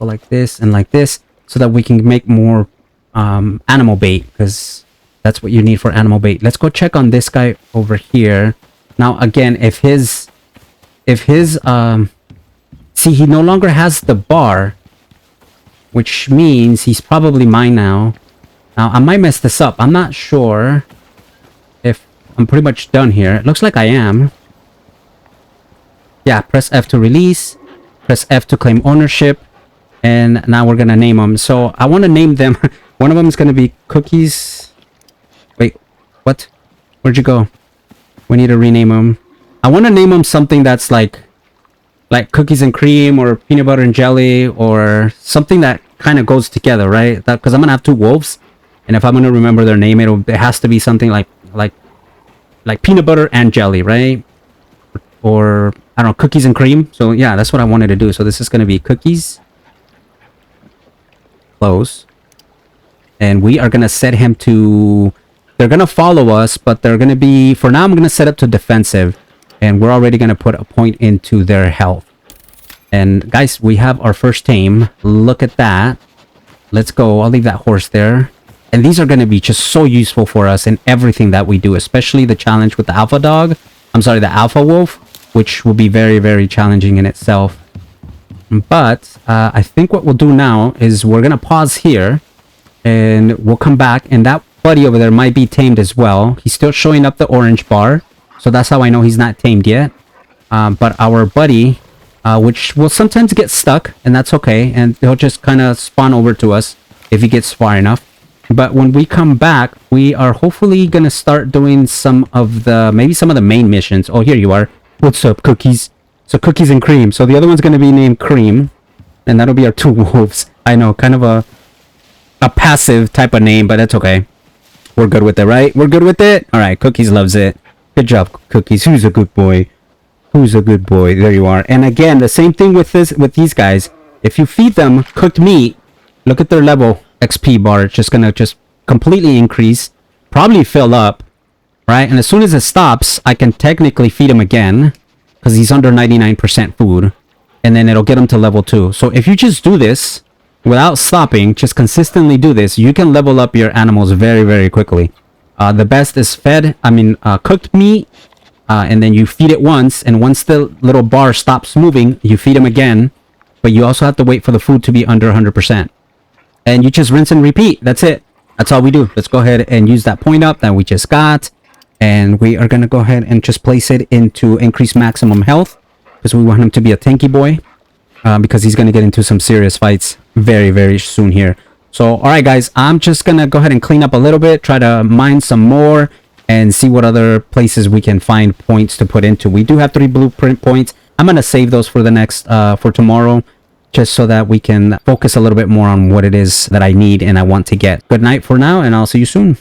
like this and like this. So that we can make more animal bait, because that's what you need for animal bait. Let's go check on this guy over here. Now again, if his see, he no longer has the bar, which means he's probably mine now. Now I might mess this up. I'm not sure if I'm pretty much done here. It looks like I am. Yeah, press F to release, press F to claim ownership. And now we're gonna name them. So I want to name them. One of them is gonna be Cookies. Wait, what? Where'd you go? We need to rename them. I want to name them something that's like Cookies and Cream or Peanut Butter and Jelly or something that kind of goes together, right? Because I'm gonna have 2 wolves, and if I'm gonna remember their name, it has to be something like Peanut Butter and Jelly, right? Or I don't know, Cookies and Cream. So yeah, that's what I wanted to do. So this is gonna be Cookies. Close. And we are gonna set him to... They're gonna follow us, but they're gonna be... For now, I'm gonna set up to defensive. And we're already gonna put a point into their health. And guys, we have our first tame. Look at that. Let's go. I'll leave that horse there. And these are going to be just so useful for us in everything that we do, especially the challenge with the alpha dog. I'm sorry, the alpha wolf, which will be very, very challenging in itself. But I think what we'll do now is we're going to pause here and we'll come back. And that buddy over there might be tamed as well. He's still showing up the orange bar. So that's how I know he's not tamed yet. But our buddy, which will sometimes get stuck, and that's okay. And he'll just kind of spawn over to us if he gets far enough. But when we come back, we are hopefully going to start doing maybe some of the main missions. Oh, here you are. What's up, Cookies? So Cookies and Cream. So the other one's going to be named Cream. And that'll be our two wolves. I know, kind of a passive type of name, but that's okay. We're good with it, right? We're good with it? All right, Cookies loves it. Good job, Cookies. Who's a good boy? Who's a good boy? There you are. And again, the same thing with these guys. If you feed them cooked meat, look at their level XP bar. It's just gonna completely increase, probably fill up, right? And as soon as it stops, I can technically feed him again because he's under 99% food, and then it'll get him to level 2. So if you just do this without stopping, just consistently do this, you can level up your animals very, very quickly. The best is cooked meat, and then you feed it once, and once the little bar stops moving, you feed him again, but you also have to wait for the food to be under 100%. And you just rinse and repeat. That's it. That's all we do. Let's go ahead and use that point up that we just got. And we are going to go ahead and just place it into increase maximum health, because we want him to be a tanky boy, because he's going to get into some serious fights very, very soon here. So, alright guys, I'm just going to go ahead and clean up a little bit, try to mine some more, and see what other places we can find points to put into. We do have 3 blueprint points. I'm going to save those for for tomorrow, just so that we can focus a little bit more on what it is that I need and I want to get. Good night for now, and I'll see you soon.